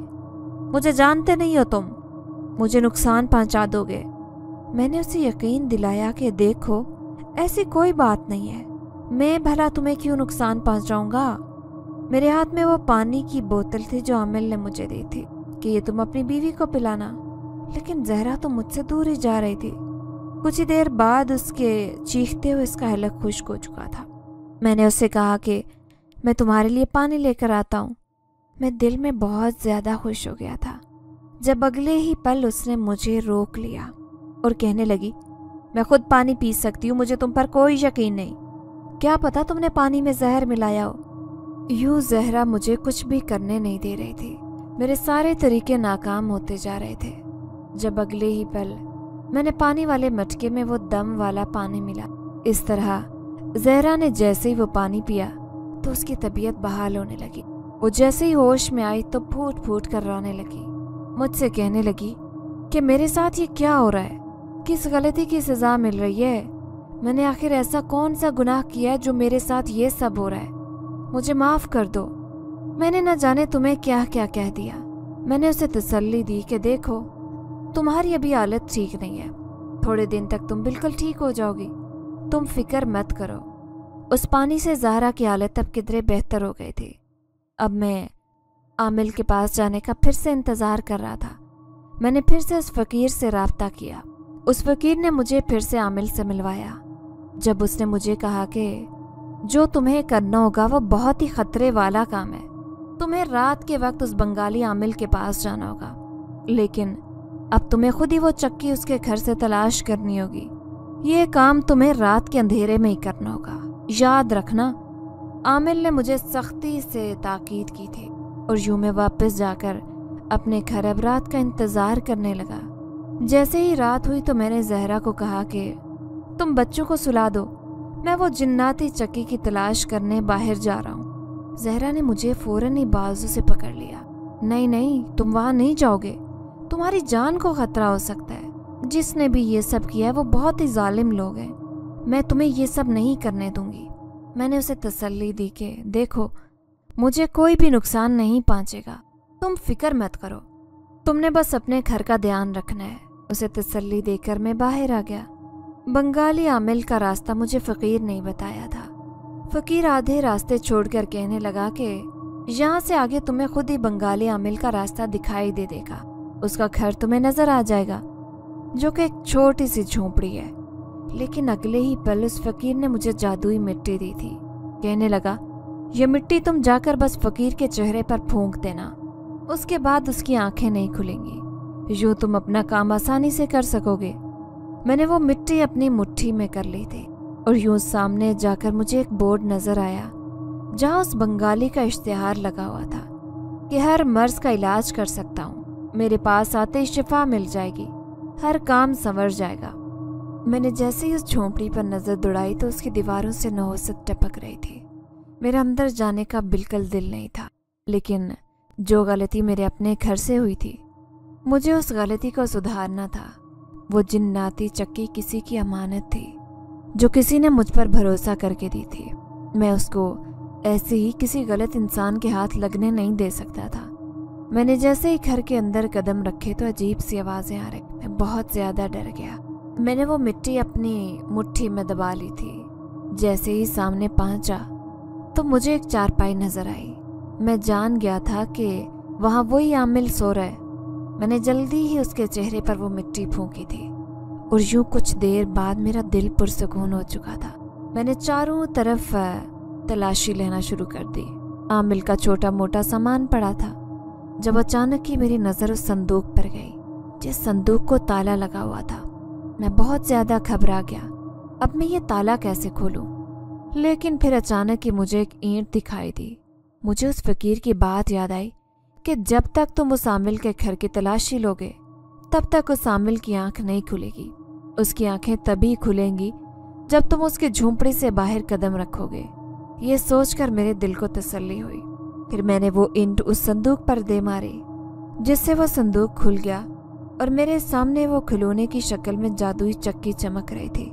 मुझे जानते नहीं हो तुम, मुझे नुकसान पहुंचा दोगे। मैंने उसे यकीन दिलाया कि देखो, ऐसी कोई बात नहीं है, मैं भला तुम्हें क्यों नुकसान पहुंचाऊंगा? मेरे हाथ में वो पानी की बोतल थी जो आमिल ने मुझे दी थी कि ये तुम अपनी बीवी को पिलाना, लेकिन जहरा तो मुझसे दूर ही जा रही थी। कुछ ही देर बाद उसके चीखते हुए इसका हलक खुश्क हो चुका था। मैंने उससे कहा कि मैं तुम्हारे लिए पानी लेकर आता हूँ। मैं दिल में बहुत ज़्यादा खुश हो गया था जब अगले ही पल उसने मुझे रोक लिया और कहने लगी, मैं खुद पानी पी सकती हूँ, मुझे तुम पर कोई यकीन नहीं। क्या पता तुमने पानी में जहर मिलाया हो। यूँ जहरा मुझे कुछ भी करने नहीं दे रही थी। मेरे सारे तरीके नाकाम होते जा रहे थे जब अगले ही पल मैंने पानी वाले मटके में वो दम वाला पानी मिला। इस तरह जहरा ने जैसे ही वो पानी पिया तो उसकी तबीयत बहाल होने लगी। वो जैसे ही होश में आई तो फूट फूट कर रोने लगी। मुझसे कहने लगी कि मेरे साथ ये क्या हो रहा है, किस गलती की सज़ा मिल रही है। मैंने आखिर ऐसा कौन सा गुनाह किया है जो मेरे साथ ये सब हो रहा है। मुझे माफ़ कर दो। मैंने न जाने तुम्हें क्या क्या कह दिया। मैंने उसे तसल्ली दी कि देखो तुम्हारी अभी हालत ठीक नहीं है, थोड़े दिन तक तुम बिल्कुल ठीक हो जाओगी, तुम फिक्र मत करो। उस पानी से ज़हरा की हालत अब किधरे बेहतर हो गई थी। अब मैं आमिल के पास जाने का फिर से इंतज़ार कर रहा था। मैंने फिर से उस फ़कीर से राब्ता किया। उस फ़कीर ने मुझे फिर से आमिल से मिलवाया। जब उसने मुझे कहा कि जो तुम्हें करना होगा वो बहुत ही ख़तरे वाला काम है, तुम्हें रात के वक्त उस बंगाली आमिल के पास जाना होगा, लेकिन अब तुम्हें खुद ही वो चक्की उसके घर से तलाश करनी होगी। ये काम तुम्हें रात के अंधेरे में ही करना होगा, याद रखना। आमिल ने मुझे सख्ती से ताकीद की थी और यूं मैं वापस जाकर अपने घर अब रात का इंतज़ार करने लगा। जैसे ही रात हुई तो मैंने जहरा को कहा कि तुम बच्चों को सुला दो, मैं वो जिन्नाती चक्की की तलाश करने बाहर जा रहा हूँ। जहरा ने मुझे फौरन ही बाजू से पकड़ लिया। नहीं नहीं, तुम वहाँ नहीं जाओगे, तुम्हारी जान को खतरा हो सकता है। जिसने भी ये सब किया है वो बहुत ही जालिम लोग हैं, मैं तुम्हें ये सब नहीं करने दूंगी। मैंने उसे तसल्ली दी कि देखो मुझे कोई भी नुकसान नहीं पहुंचेगा, तुम फिक्र मत करो, तुमने बस अपने घर का ध्यान रखना है। उसे तसल्ली देकर मैं बाहर आ गया। बंगाली आमिल का रास्ता मुझे फ़कीर नहीं बताया था। फ़कीर आधे रास्ते छोड़कर कहने लगा कि यहाँ से आगे तुम्हें खुद ही बंगाली आमिल का रास्ता दिखाई दे देगा, उसका घर तुम्हें नज़र आ जाएगा जो कि एक छोटी सी झोंपड़ी है। लेकिन अगले ही पल उस फ़कीर ने मुझे जादुई मिट्टी दी थी। कहने लगा, ये मिट्टी तुम जाकर बस फ़कीर के चेहरे पर फूंक देना, उसके बाद उसकी आंखें नहीं खुलेंगी, यूँ तुम अपना काम आसानी से कर सकोगे। मैंने वो मिट्टी अपनी मुट्ठी में कर ली थी और यूँ सामने जाकर मुझे एक बोर्ड नज़र आया जहाँ उस बंगाली का इश्तिहार लगा हुआ था कि हर मर्ज़ का इलाज कर सकता हूँ, मेरे पास आते ही शिफा मिल जाएगी, हर काम संवर जाएगा। मैंने जैसे ही उस झोंपड़ी पर नज़र दौड़ाई तो उसकी दीवारों से नौसत टपक रही थी। मेरा अंदर जाने का बिल्कुल दिल नहीं था, लेकिन जो गलती मेरे अपने घर से हुई थी मुझे उस गलती को सुधारना था। वो जिन्नाती चक्की किसी की अमानत थी जो किसी ने मुझ पर भरोसा करके दी थी। मैं उसको ऐसे ही किसी गलत इंसान के हाथ लगने नहीं दे सकता था। मैंने जैसे ही घर के अंदर कदम रखे तो अजीब सी आवाज़ें आ रही। मैं बहुत ज़्यादा डर गया। मैंने वो मिट्टी अपनी मुट्ठी में दबा ली थी। जैसे ही सामने पहुंचा तो मुझे एक चारपाई नजर आई। मैं जान गया था कि वहाँ वही आमिल सो रहा है। मैंने जल्दी ही उसके चेहरे पर वो मिट्टी फूंकी थी और यूं कुछ देर बाद मेरा दिल पुरसुकून हो चुका था। मैंने चारों तरफ तलाशी लेना शुरू कर दी। आमिल का छोटा मोटा सामान पड़ा था जब अचानक ही मेरी नज़र उस संदूक पर गई जिस संदूक को ताला लगा हुआ था। मैं बहुत ज़्यादा घबरा गया। अब मैं ये ताला कैसे खोलूं? लेकिन फिर अचानक ही मुझे एक ईंट दिखाई दी। मुझे उस फ़कीर की बात याद आई कि जब तक तुम उस आमिल के घर की तलाशी लोगे तब तक उस आमिल की आंख नहीं खुलेगी। उसकी आंखें तभी खुलेंगी जब तुम उसकी झोंपड़ी से बाहर कदम रखोगे। ये सोचकर मेरे दिल को तसल्ली हुई। फिर मैंने वो ईंट उस संदूक पर दे मारी जिससे वो संदूक खुल गया और मेरे सामने वो खिलौने की शक्ल में जादुई चक्की चमक रही थी।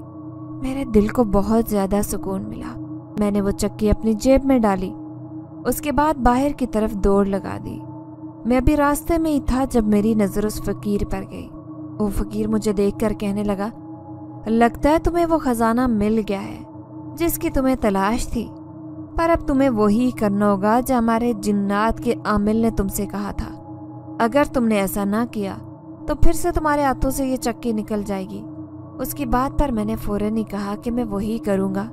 मेरे दिल को बहुत ज़्यादा सुकून मिला। मैंने वो चक्की अपनी जेब में डाली। उसके बाद बाहर की तरफ दौड़ लगा दी। मैं अभी रास्ते में ही था जब मेरी नज़र उस फ़कीर पर गई। वो फ़कीर मुझे देखकर कहने लगा, लगता है तुम्हें वो ख़जाना मिल गया है जिसकी तुम्हें तलाश थी, पर अब तुम्हें वही करना होगा जो हमारे जिन्नात के आमिल ने तुमसे कहा था। अगर तुमने ऐसा ना किया तो फिर से तुम्हारे हाथों से ये चक्की निकल जाएगी। उसकी बात पर मैंने फौरन ही कहा कि मैं वही करूँगा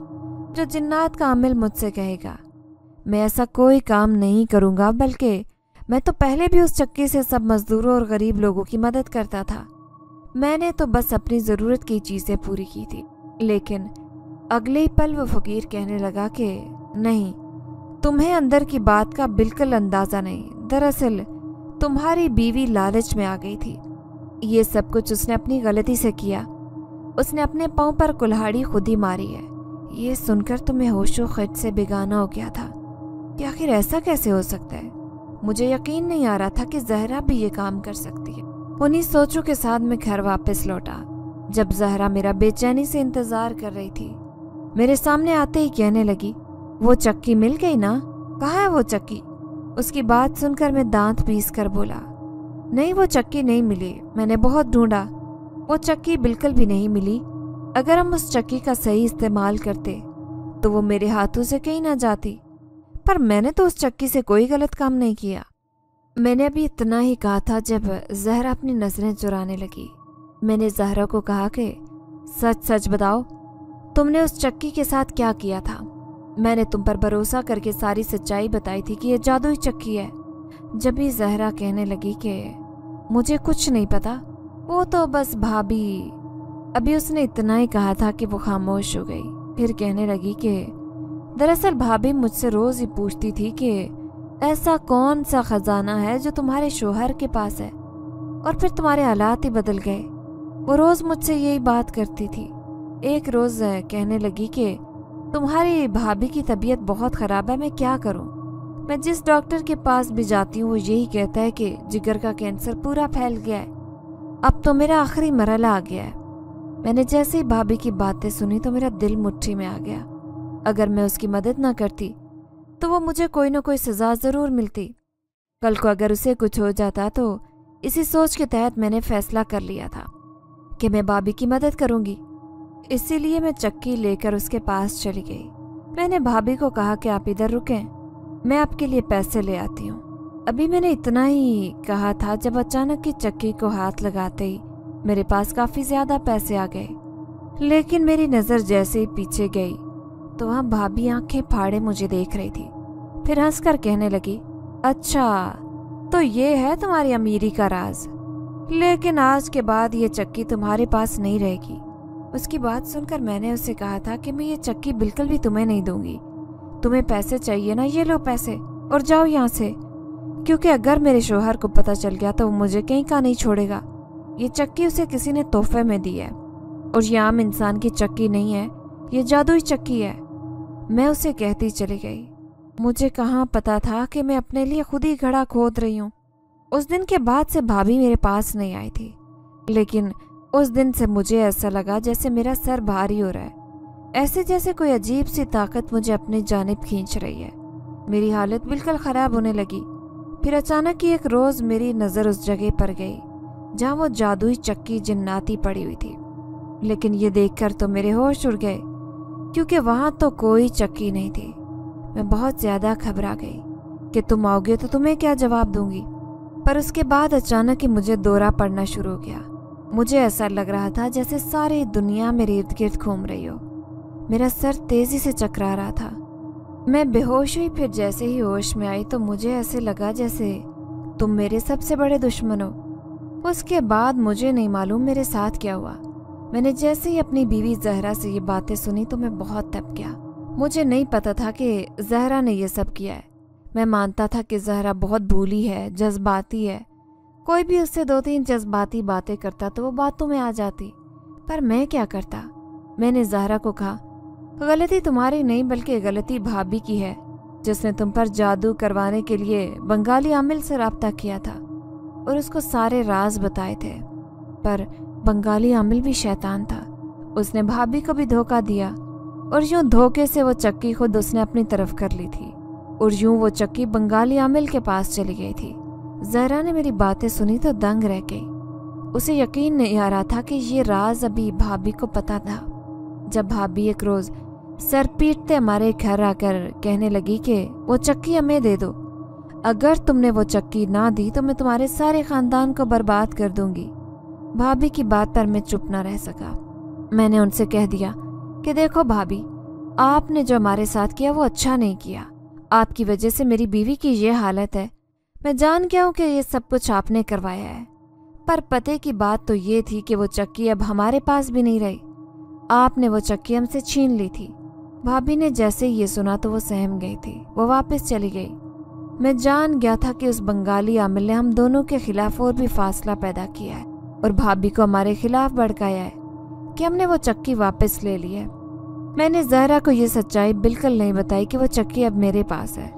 जो जिन्नात का आमिल मुझसे कहेगा। मैं ऐसा कोई काम नहीं करूँगा, बल्कि मैं तो पहले भी उस चक्की से सब मजदूरों और गरीब लोगों की मदद करता था। मैंने तो बस अपनी ज़रूरत की चीज़ें पूरी की थी। लेकिन अगले ही पल वो फकीर कहने लगा कि नहीं, तुम्हें अंदर की बात का बिल्कुल अंदाज़ा नहीं। दरअसल तुम्हारी बीवी लालच में आ गई थी। ये सब कुछ उसने अपनी गलती से किया। उसने अपने पाँव पर कुल्हाड़ी खुद ही मारी है। ये सुनकर तो मैं होशो खट से बेगाना हो गया था कि आखिर ऐसा कैसे हो सकता है। मुझे यकीन नहीं आ रहा था कि जहरा भी ये काम कर सकती है। उन्हीं सोचों के साथ मैं घर वापस लौटा। जब जहरा मेरा बेचैनी से इंतज़ार कर रही थी, मेरे सामने आते ही कहने लगी, वो चक्की मिल गई ना? कहाँ है वो चक्की? उसकी बात सुनकर मैं दांत पीस कर बोला, नहीं, वो चक्की नहीं मिली। मैंने बहुत ढूंढा, वो चक्की बिल्कुल भी नहीं मिली। अगर हम उस चक्की का सही इस्तेमाल करते तो वो मेरे हाथों से कहीं ना जाती। पर मैंने तो उस चक्की से कोई गलत काम नहीं किया। मैंने अभी इतना ही कहा था जब जहरा अपनी नज़रें चुराने लगी। मैंने जहरा को कहा कि सच सच बताओ, तुमने उस चक्की के साथ क्या किया था? मैंने तुम पर भरोसा करके सारी सच्चाई बताई थी कि ये जादुई चक्की है। जब भी जहरा कहने लगी कि मुझे कुछ नहीं पता, वो तो बस भाभी। अभी उसने इतना ही कहा था कि वो खामोश हो गई। फिर कहने लगी कि दरअसल भाभी मुझसे रोज़ ही पूछती थी कि ऐसा कौन सा खजाना है जो तुम्हारे शोहर के पास है, और फिर तुम्हारे हालात ही बदल गए। वो रोज़ मुझसे यही बात करती थी। एक रोज़ कहने लगी कि तुम्हारी भाभी की तबीयत बहुत ख़राब है, मैं क्या करूं? मैं जिस डॉक्टर के पास भी जाती हूँ वो यही कहता है कि जिगर का कैंसर पूरा फैल गया है। अब तो मेरा आखिरी मरहला आ गया है। मैंने जैसे ही भाभी की बातें सुनी तो मेरा दिल मुट्ठी में आ गया। अगर मैं उसकी मदद ना करती तो वो मुझे कोई ना कोई सज़ा ज़रूर मिलती। कल को अगर उसे कुछ हो जाता तो इसी सोच के तहत मैंने फैसला कर लिया था कि मैं भाभी की मदद करूँगी। इसीलिए मैं चक्की लेकर उसके पास चली गई। मैंने भाभी को कहा कि आप इधर रुकें, मैं आपके लिए पैसे ले आती हूँ। अभी मैंने इतना ही कहा था जब अचानक की चक्की को हाथ लगाते ही मेरे पास काफ़ी ज़्यादा पैसे आ गए। लेकिन मेरी नज़र जैसे ही पीछे गई तो वहाँ भाभी आंखें फाड़े मुझे देख रही थी। फिर हंसकर कहने लगी, अच्छा तो ये है तुम्हारी अमीरी का राज, लेकिन आज के बाद ये चक्की तुम्हारे पास नहीं रहेगी। उसकी बात सुनकर मैंने उससे कहा था कि मैं ये चक्की बिल्कुल भी तुम्हें नहीं दूंगी। तुम्हें पैसे चाहिए ना, ये लो पैसे और जाओ यहाँ से, क्योंकि अगर मेरे शोहर को पता चल गया तो वो मुझे कहीं का नहीं छोड़ेगा। ये चक्की उसे किसी ने तोहफे में दी है और ये आम इंसान की चक्की नहीं है, ये जादुई चक्की है। मैं उसे कहती चली गई। मुझे कहाँ पता था कि मैं अपने लिए खुद ही घड़ा खोद रही हूँ। उस दिन के बाद से भाभी मेरे पास नहीं आई थी, लेकिन उस दिन से मुझे ऐसा लगा जैसे मेरा सर भारी हो रहा है, ऐसे जैसे कोई अजीब सी ताकत मुझे अपनी जानिब खींच रही है। मेरी हालत बिल्कुल ख़राब होने लगी। फिर अचानक ही एक रोज़ मेरी नज़र उस जगह पर गई जहाँ वो जादुई चक्की जिन्नाती पड़ी हुई थी। लेकिन ये देखकर तो मेरे होश उड़ गए, क्योंकि वहाँ तो कोई चक्की नहीं थी। मैं बहुत ज़्यादा घबरा गई कि तुम आओगे तो तुम्हें क्या जवाब दूंगी। पर उसके बाद अचानक ही मुझे दौरा पड़ना शुरू हो गया। मुझे ऐसा लग रहा था जैसे सारी दुनिया मेरे इर्द गिर्द घूम रही हो। मेरा सर तेज़ी से चकरा रहा था। मैं बेहोश हुई। फिर जैसे ही होश में आई तो मुझे ऐसे लगा जैसे तुम मेरे सबसे बड़े दुश्मन हो। उसके बाद मुझे नहीं मालूम मेरे साथ क्या हुआ। मैंने जैसे ही अपनी बीवी जहरा से ये बातें सुनी तो मैं बहुत तप गया। मुझे नहीं पता था कि जहरा ने ये सब किया है। मैं मानता था कि जहरा बहुत भूली है, जज्बाती है। कोई भी उससे 2-3 जज्बाती बातें करता तो वो बातों में आ जाती। पर मैं क्या करता? मैंने जहरा को कहा, गलती तुम्हारी नहीं बल्कि गलती भाभी की है, जिसने तुम पर जादू करवाने के लिए बंगाली आमिल से राब्ता किया था और उसको सारे राज बताए थे। पर बंगाली आमिल भी शैतान था। उसने भाभी को भी धोखा दिया और यूं धोखे से वो चक्की खुद उसने अपनी तरफ कर ली थी और यूं वो चक्की बंगाली आमिल के पास चली गई थी। जहरा ने मेरी बातें सुनी तो दंग रह गई। उसे यकीन नहीं आ रहा था कि ये राज अभी भाभी को पता था। जब भाभी एक रोज़ सर पीटते हमारे घर आकर कहने लगी कि वो चक्की हमें दे दो, अगर तुमने वो चक्की ना दी तो मैं तुम्हारे सारे खानदान को बर्बाद कर दूंगी। भाभी की बात पर मैं चुप ना रह सका। मैंने उनसे कह दिया कि देखो भाभी, आपने जो हमारे साथ किया वो अच्छा नहीं किया। आपकी वजह से मेरी बीवी की ये हालत है। मैं जान गया हूँ कि ये सब कुछ आपने करवाया है, पर पते की बात तो ये थी कि वो चक्की अब हमारे पास भी नहीं रही। आपने वो चक्की हमसे छीन ली थी। भाभी ने जैसे ही ये सुना तो वो सहम गई थी। वो वापस चली गई। मैं जान गया था कि उस बंगाली आमिल ने हम दोनों के खिलाफ और भी फासला पैदा किया है और भाभी को हमारे खिलाफ भड़काया है कि हमने वो चक्की वापस ले ली है। मैंने ज़हरा को ये सच्चाई बिल्कुल नहीं बताई कि वो चक्की अब मेरे पास है।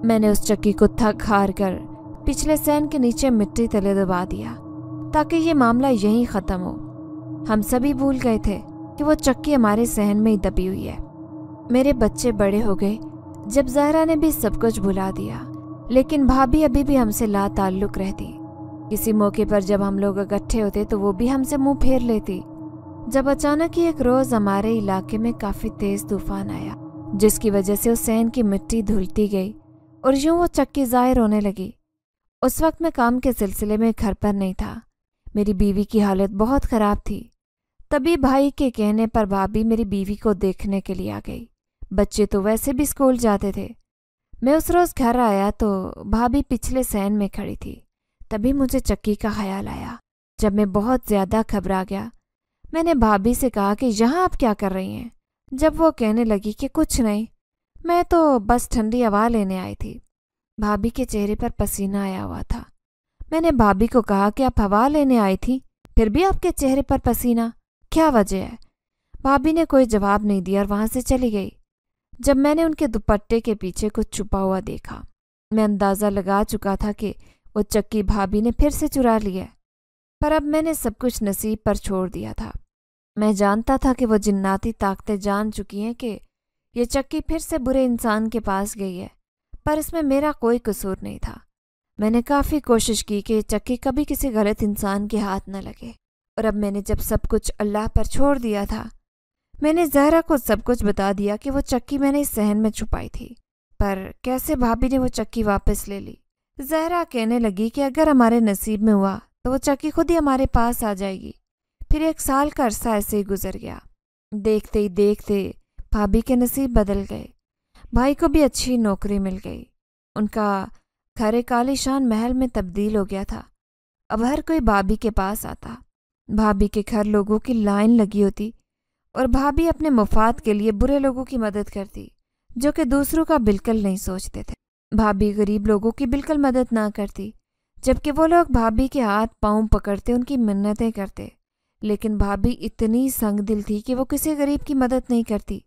मैंने उस चक्की को थक हार कर पिछले सहन के नीचे मिट्टी तले दबा दिया ताकि ये मामला यहीं ख़त्म हो। हम सभी भूल गए थे कि वो चक्की हमारे सहन में ही दबी हुई है। मेरे बच्चे बड़े हो गए जब ज़हरा ने भी सब कुछ भुला दिया, लेकिन भाभी अभी भी हमसे ला ताल्लुक़ रहती। किसी मौके पर जब हम लोग इकट्ठे होते तो वो भी हमसे मुंह फेर लेती। जब अचानक ही एक रोज़ हमारे इलाके में काफ़ी तेज़ तूफान आया, जिसकी वजह से उस सहन की मिट्टी धुलती गई और यूं वो चक्की ज़ाहिर होने लगी। उस वक्त मैं काम के सिलसिले में घर पर नहीं था। मेरी बीवी की हालत बहुत ख़राब थी। तभी भाई के कहने पर भाभी मेरी बीवी को देखने के लिए आ गई। बच्चे तो वैसे भी स्कूल जाते थे। मैं उस रोज़ घर आया तो भाभी पिछले सहन में खड़ी थी। तभी मुझे चक्की का ख्याल आया। जब मैं बहुत ज़्यादा घबरा गया, मैंने भाभी से कहा कि यहाँ आप क्या कर रही हैं? जब वो कहने लगी कि कुछ नहीं, मैं तो बस ठंडी हवा लेने आई थी। भाभी के चेहरे पर पसीना आया हुआ था। मैंने भाभी को कहा कि आप हवा लेने आई थी, फिर भी आपके चेहरे पर पसीना, क्या वजह है? भाभी ने कोई जवाब नहीं दिया और वहाँ से चली गई। जब मैंने उनके दुपट्टे के पीछे कुछ छुपा हुआ देखा, मैं अंदाज़ा लगा चुका था कि वो चक्की भाभी ने फिर से चुरा ली है। पर अब मैंने सब कुछ नसीब पर छोड़ दिया था। मैं जानता था कि वो जिन्नाती ताकतें जान चुकी हैं कि ये चक्की फिर से बुरे इंसान के पास गई है, पर इसमें मेरा कोई कसूर नहीं था। मैंने काफ़ी कोशिश की कि ये चक्की कभी किसी गलत इंसान के हाथ न लगे, और अब मैंने जब सब कुछ अल्लाह पर छोड़ दिया था, मैंने ज़हरा को सब कुछ बता दिया कि वो चक्की मैंने इस सहन में छुपाई थी। पर कैसे भाभी ने वो चक्की वापस ले ली। ज़हरा कहने लगी कि अगर हमारे नसीब में हुआ तो वो चक्की खुद ही हमारे पास आ जाएगी। फिर 1 साल का अरसा ऐसे ही गुजर गया। देखते ही देखते भाभी के नसीब बदल गए। भाई को भी अच्छी नौकरी मिल गई। उनका घर एक आलीशान महल में तब्दील हो गया था। अब हर कोई भाभी के पास आता। भाभी के घर लोगों की लाइन लगी होती और भाभी अपने मुफाद के लिए बुरे लोगों की मदद करती, जो कि दूसरों का बिल्कुल नहीं सोचते थे। भाभी गरीब लोगों की बिल्कुल मदद ना करती, जबकि वो लोग भाभी के हाथ पांव पकड़ते उनकी मिन्नतें करते। लेकिन भाभी इतनी संग दिल थी कि वो किसी गरीब की मदद नहीं करती।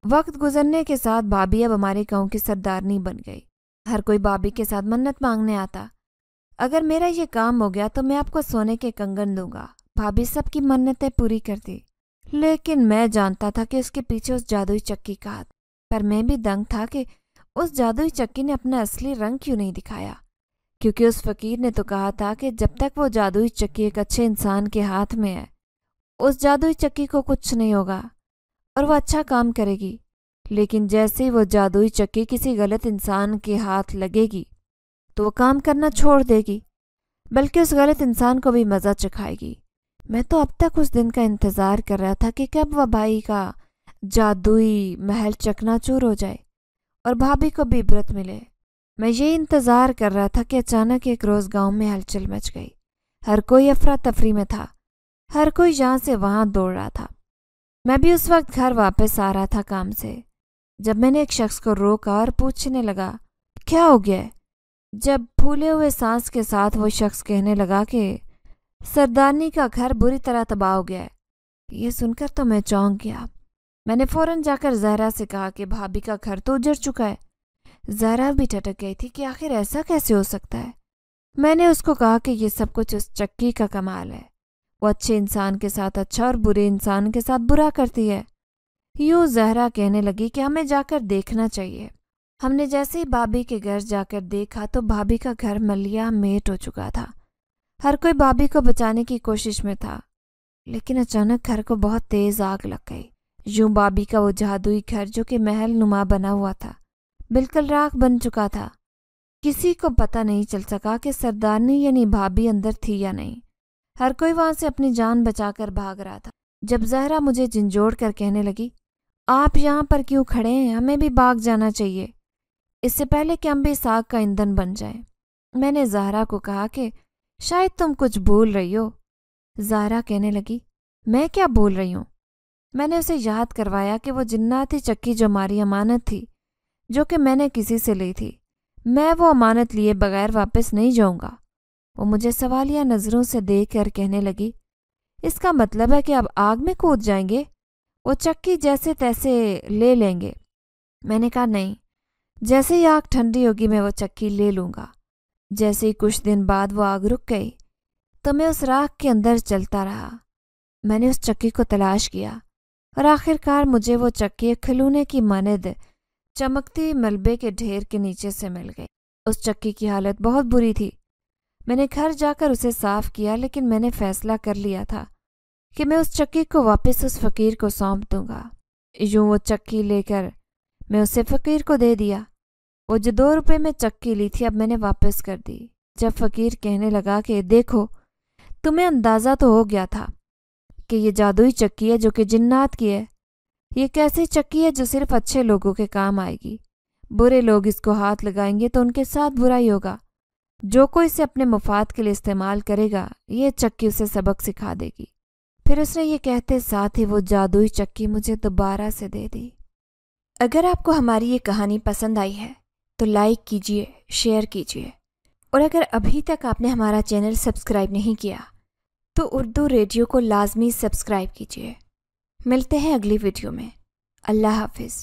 वक्त गुजरने के साथ भाभी अब हमारे गांव की सरदारनी बन गई। हर कोई भाभी के साथ मन्नत मांगने आता। अगर मेरा ये काम हो गया तो मैं आपको सोने के कंगन दूंगा। भाभी सबकी मन्नतें पूरी करती। लेकिन मैं जानता था कि उसके पीछे उस जादुई चक्की का हाथ। पर मैं भी दंग था कि उस जादुई चक्की ने अपना असली रंग क्यों नहीं दिखाया, क्योंकि उस फकीर ने तो कहा था कि जब तक वो जादुई चक्की एक अच्छे इंसान के हाथ में है, उस जादुई चक्की को कुछ नहीं होगा और वो अच्छा काम करेगी। लेकिन जैसे ही वो जादुई चक्की किसी गलत इंसान के हाथ लगेगी तो वो काम करना छोड़ देगी, बल्कि उस गलत इंसान को भी मज़ा चखाएगी। मैं तो अब तक उस दिन का इंतज़ार कर रहा था कि कब वह भाई का जादुई महल चकनाचूर हो जाए और भाभी को भी इबरत मिले। मैं ये इंतज़ार कर रहा था कि अचानक एक रोज़ गांव में हलचल मच गई। हर कोई अफरा तफरी में था। हर कोई यहाँ से वहाँ दौड़ रहा था। मैं भी उस वक्त घर वापस आ रहा था काम से, जब मैंने एक शख्स को रोका और पूछने लगा, क्या हो गया? जब फूले हुए सांस के साथ वो शख्स कहने लगा कि सरदारनी का घर बुरी तरह तबाह हो गया है। ये सुनकर तो मैं चौंक गया। मैंने फौरन जाकर ज़हरा से कहा कि भाभी का घर तो उजड़ चुका है। ज़हरा भी टटक गई थी कि आखिर ऐसा कैसे हो सकता है। मैंने उसको कहा कि ये सब कुछ उस चक्की का कमाल है। वो अच्छे इंसान के साथ अच्छा और बुरे इंसान के साथ बुरा करती है। यूँ ज़हरा कहने लगी कि हमें जाकर देखना चाहिए। हमने जैसे ही भाभी के घर जाकर देखा तो भाभी का घर मलिया मेट हो चुका था। हर कोई भाभी को बचाने की कोशिश में था, लेकिन अचानक घर को बहुत तेज़ आग लग गई। यूं भाभी का वो जादुई घर जो कि महल नुमा बना हुआ था बिल्कुल राख बन चुका था। किसी को पता नहीं चल सका कि सरदारनी यानी भाभी अंदर थी या नहीं। हर कोई वहां से अपनी जान बचाकर भाग रहा था। जब जहरा मुझे झंझोड़ कर कहने लगी, आप यहाँ पर क्यों खड़े हैं, हमें भी भाग जाना चाहिए, इससे पहले कि हम भी इस आग का ईंधन बन जाएं। मैंने जहरा को कहा कि शायद तुम कुछ भूल रही हो। जहरा कहने लगी, मैं क्या भूल रही हूँ? मैंने उसे याद करवाया कि वो जिन्नाती चक्की जो हमारी अमानत थी, जो कि मैंने किसी से ली थी, मैं वो अमानत लिए बगैर वापस नहीं जाऊंगा। वो मुझे सवालिया नज़रों से देख कर कहने लगी, इसका मतलब है कि अब आग में कूद जाएंगे, वो चक्की जैसे तैसे ले लेंगे। मैंने कहा नहीं, जैसे ही आग ठंडी होगी मैं वो चक्की ले लूँगा। जैसे ही कुछ दिन बाद वो आग रुक गई तो मैं उस राख के अंदर चलता रहा। मैंने उस चक्की को तलाश किया और आखिरकार मुझे वो चक्की एक खिलौने की मानद चमकती मलबे के ढेर के नीचे से मिल गई। उस चक्की की हालत बहुत बुरी थी। मैंने घर जाकर उसे साफ किया, लेकिन मैंने फैसला कर लिया था कि मैं उस चक्की को वापस उस फकीर को सौंप दूंगा। यूं वो चक्की लेकर मैं उसे फकीर को दे दिया। वो जो 2 रुपए में चक्की ली थी अब मैंने वापस कर दी। जब फकीर कहने लगा कि देखो, तुम्हें अंदाज़ा तो हो गया था कि ये जादुई चक्की है जो कि जिन्नात की है। ये कैसी चक्की है जो सिर्फ अच्छे लोगों के काम आएगी। बुरे लोग इसको हाथ लगाएंगे तो उनके साथ बुराई होगा। जो कोई इसे अपने मुफाद के लिए इस्तेमाल करेगा, ये चक्की उसे सबक सिखा देगी। फिर उसने ये कहते साथ ही वो जादुई चक्की मुझे दोबारा से दे दी। अगर आपको हमारी ये कहानी पसंद आई है तो लाइक कीजिए, शेयर कीजिए, और अगर अभी तक आपने हमारा चैनल सब्सक्राइब नहीं किया तो उर्दू रेडियो को लाजमी सब्सक्राइब कीजिए। मिलते हैं अगली वीडियो में। अल्लाह हाफिज़।